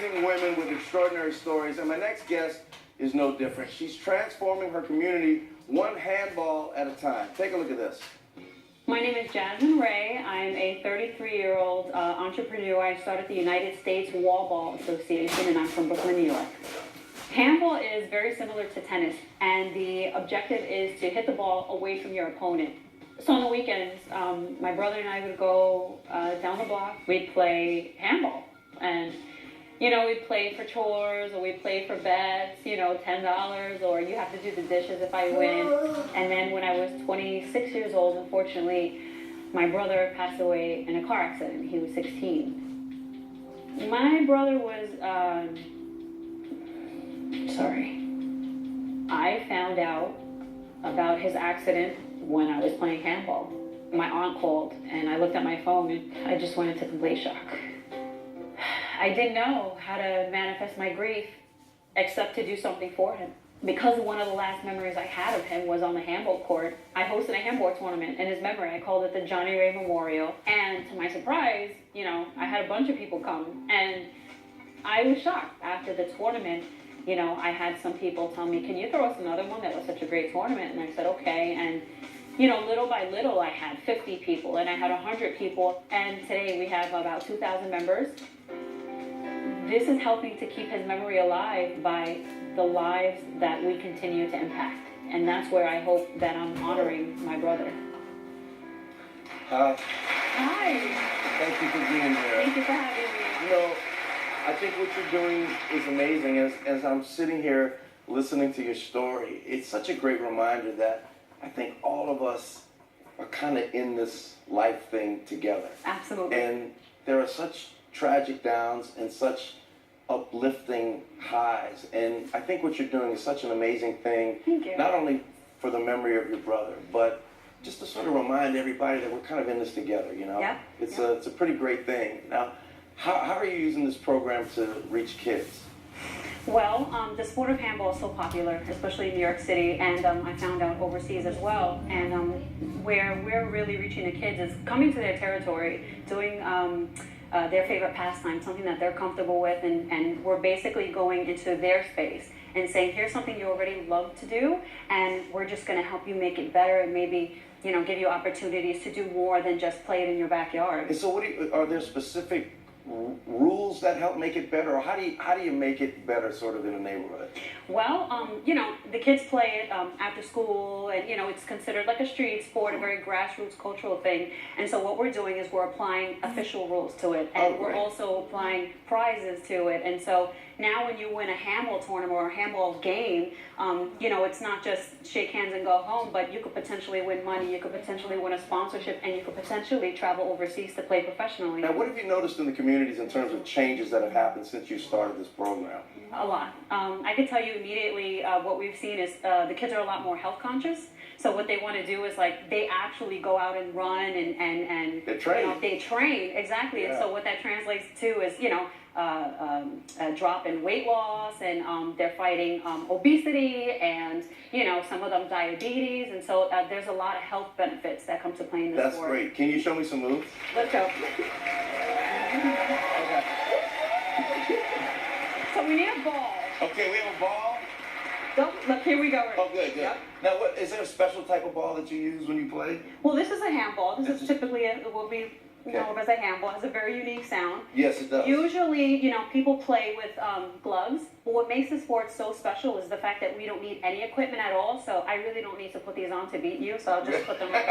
amazing women with extraordinary stories, and my next guest is no different. She's transforming her community one handball at a time. Take a look at this. My name is Jasmine Ray. I'm a 33-year-old entrepreneur. I started the United States Wallball Association, and I'm from Brooklyn, New York. Handball is very similar to tennis, and the objective is to hit the ball away from your opponent. So on the weekends, my brother and I would go down the block. We'd play handball, and we'd play for chores, or we'd play for bets, $10, or you have to do the dishes if I win. And then when I was 26 years old, unfortunately, my brother passed away in a car accident. He was 16. My brother was, I found out about his accident when I was playing handball. My aunt called, and I looked at my phone, and I just went into complete shock. I didn't know how to manifest my grief except to do something for him. Because one of the last memories I had of him was on the handball court. I hosted a handball tournament in his memory. I called it the Johnny Ray Memorial. And to my surprise, I had a bunch of people come, and I was shocked. After the tournament, I had some people tell me, "Can you throw us another one? That was such a great tournament." And I said, "Okay." And little by little, I had 50 people, and I had 100 people, and today we have about 2,000 members. This is helping to keep his memory alive by the lives that we continue to impact. And that's where I hope that I'm honoring my brother. Hi. Hi. Thank you for being here. Thank you for having me. I think what you're doing is amazing. As I'm sitting here listening to your story, it's such a great reminder that I think all of us are kind of in this life thing together. Absolutely. And there are such tragic downs and such uplifting highs. And I think what you're doing is such an amazing thing. Thank you. Not only for the memory of your brother, but just to sort of remind everybody that we're kind of in this together, Yeah. It's a pretty great thing. Now, how are you using this program to reach kids? Well, the sport of handball is so popular, especially in New York City, and I found out overseas as well. And where we're really reaching the kids is coming to their territory, doing their favorite pastime, something that they're comfortable with, and we're basically going into their space and saying, here's something you already love to do, and we're just going to help you make it better, and maybe give you opportunities to do more than just play it in your backyard. And so are there specific rules that help make it better, or how do you make it better sort of in a neighborhood? Well, the kids play it after school, and it's considered like a street sport, a very grassroots cultural thing. And so what we're doing is we're applying official rules to it, and we're also applying prizes to it. And so now when you win a handball tournament or a handball game, it's not just shake hands and go home, but you could potentially win money, you could potentially win a sponsorship, and you could potentially travel overseas to play professionally. Now, what have you noticed in the communities in terms of changes that have happened since you started this program? A lot. I can tell you immediately what we've seen is the kids are a lot more health conscious. So what they want to do is they actually go out and run and they train. They train, exactly. Yeah. And so what that translates to is a drop in weight loss, and they're fighting obesity, and some of them diabetes, and so there's a lot of health benefits that come to playing this sport. That's great. Can you show me some moves? Let's go. Okay. So we need a ball. Okay, we have a ball. Look, here we go. Oh, good. Yep. Now, is there a special type of ball that you use when you play? Well, this is a handball. This is typically what we know of as a handball. It has a very unique sound. Yes, it does. Usually, people play with gloves. But what makes the sport so special is the fact that we don't need any equipment at all. So I really don't need to put these on to beat you. So I'll just put them on. Can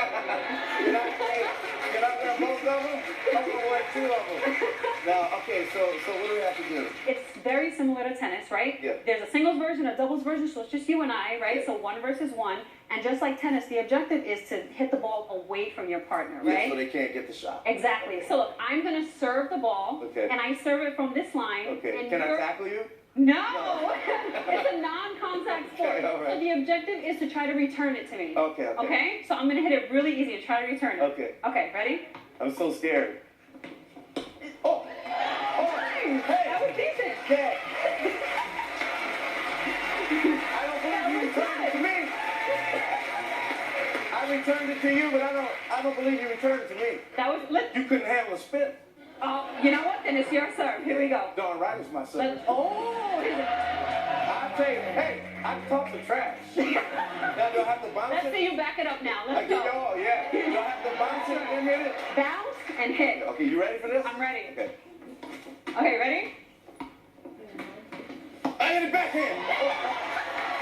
I wear both of them? I'm going to wear two of them. Now, okay, so what do we have to do? It's very similar to tennis, right? Yeah. There's a singles version, a doubles version, so it's just you and I, right? Yeah. So 1 versus 1. And just like tennis, the objective is to hit the ball away from your partner, right? Yeah, so they can't get the shot. Exactly. So look, I'm going to serve the ball, okay, and I serve it from this line. Okay. And Can I tackle you? No. It's a non-contact sport. Okay, all right. So the objective is to try to return it to me. Okay. Okay? So I'm going to hit it really easy and try to return it. Okay. Okay, ready? I'm so scared. Oh! Hey, that was decent. Okay. I don't believe you returned it to me. I returned it to you, but I don't believe you returned it to me. That was. You couldn't handle a spin. Oh, you know what? Then it's your serve. Here we go. Darn right it's my serve. Oh, I tell you, hey, I can talk the trash. Now, do I have to bounce let's it? see you back it up now. Let's Okay, go. oh, yeah. Do I have to bounce it and hit it? Bounce and hit. Okay, you ready for this? I'm ready. Okay. Okay, ready? I hit it backhand.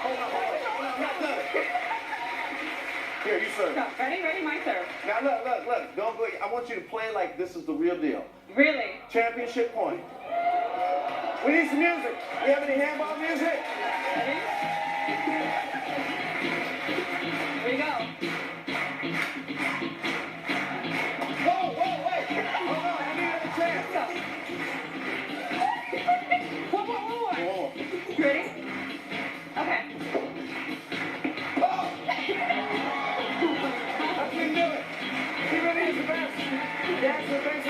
Hold on. I'm not done. Here, you serve. Go. Ready? My serve. Now, look. Don't go. I want you to play like this is the real deal. Really? Championship point. We need some music. We have any handball music? Ready? Here we go. Whoa, wait. Hold on, I need another chance. Go. One more. Whoa. You ready? Okay. Oh! I can do it. He really is the best. That's the best